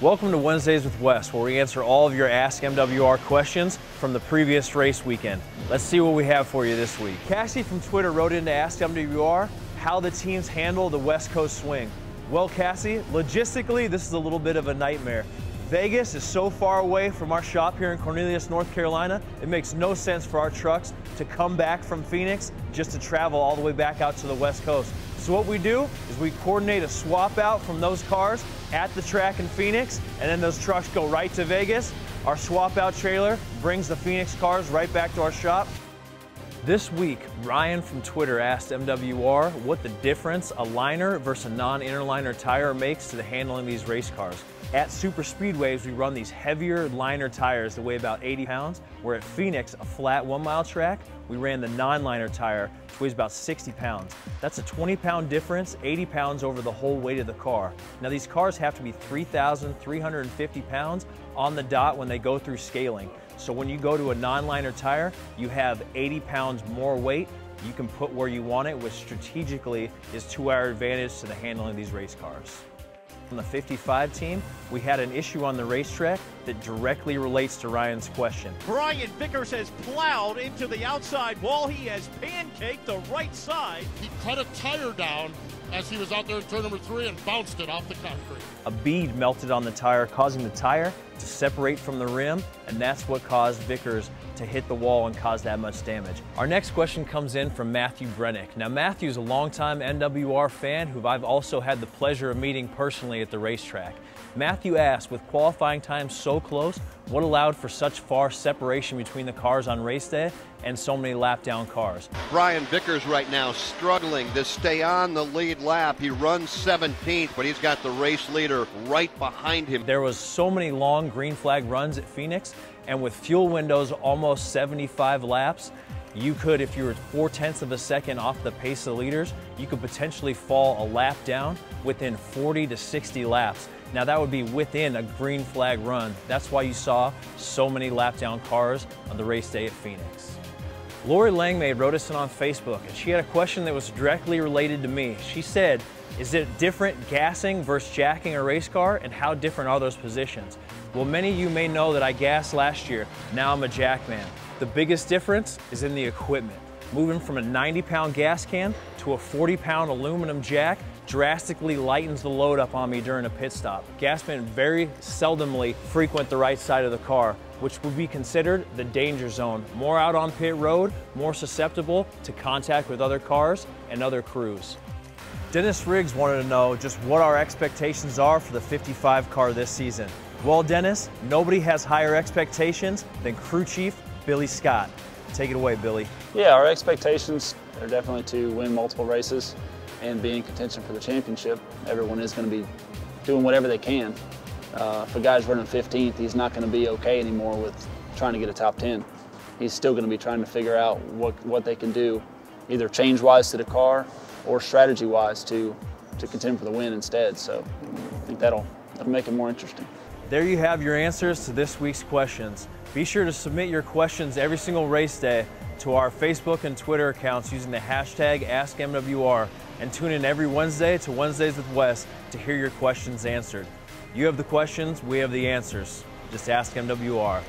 Welcome to Wednesdays with Wes, where we answer all of your Ask MWR questions from the previous race weekend. Let's see what we have for you this week. Cassie from Twitter wrote in to Ask MWR how the teams handle the West Coast swing. Well, Cassie, logistically, this is a little bit of a nightmare. Vegas is so far away from our shop here in Cornelius, North Carolina, it makes no sense for our trucks to come back from Phoenix just to travel all the way back out to the West Coast. So what we do is we coordinate a swap out from those cars at the track in Phoenix, and then those trucks go right to Vegas. Our swap out trailer brings the Phoenix cars right back to our shop. This week, Ryan from Twitter asked MWR what the difference a liner versus a non-interliner tire makes to the handling of these race cars. At super speedways, we run these heavier liner tires that weigh about 80 pounds, where at Phoenix, a flat 1 mile track, we ran the non-liner tire, which weighs about 60 pounds. That's a 20-pound difference, 80 pounds over the whole weight of the car. Now these cars have to be 3,350 pounds on the dot when they go through scaling. So when you go to a non-liner tire, you have 80 pounds more weight you can put where you want it, which strategically is to our advantage to the handling of these race cars. On the 55 team, we had an issue on the racetrack that directly relates to Ryan's question. Brian Vickers has plowed into the outside wall. He has pancaked the right side. He cut a tire down as he was out there in turn number 3 and bounced it off the concrete. A bead melted on the tire, causing the tire to separate from the rim, and that's what caused Vickers to hit the wall and cause that much damage. Our next question comes in from Matthew Brennick. Now Matthew's a longtime MWR fan who I've also had the pleasure of meeting personally at the racetrack. Matthew asked, with qualifying times so close, what allowed for such far separation between the cars on race day and so many lap down cars? Brian Vickers right now struggling to stay on the lead lap. He runs 17th, but he's got the race leader right behind him. There was so many long green flag runs at Phoenix, and with fuel windows almost 75 laps, you could, if you were 0.4 of a second off the pace of the leaders, you could potentially fall a lap down within 40 to 60 laps. Now that would be within a green flag run. That's why you saw so many lap down cars on the race day at Phoenix. Lori Langmaid wrote us in on Facebook, and she had a question that was directly related to me. She said, is it different gassing versus jacking a race car, and how different are those positions? Well, many of you may know that I gassed last year. Now I'm a jack man. The biggest difference is in the equipment. Moving from a 90-pound gas can to a 40-pound aluminum jack drastically lightens the load up on me during a pit stop. Gasmen very seldomly frequent the right side of the car, which would be considered the danger zone. More out on pit road, more susceptible to contact with other cars and other crews. Dennis Riggs wanted to know just what our expectations are for the 55 car this season. Well, Dennis, nobody has higher expectations than crew chief Billy Scott. Take it away, Billy. Yeah, our expectations are definitely to win multiple races and be in contention for the championship. Everyone is going to be doing whatever they can. If a guy's running 15th, he's not going to be okay anymore with trying to get a top 10. He's still going to be trying to figure out what they can do, either change-wise to the car or strategy-wise to contend for the win instead. So I think that'll make it more interesting. There you have your answers to this week's questions. Be sure to submit your questions every single race day to our Facebook and Twitter accounts using the hashtag AskMWR, and tune in every Wednesday to Wednesdays with Wes to hear your questions answered. You have the questions, we have the answers. Just ask MWR.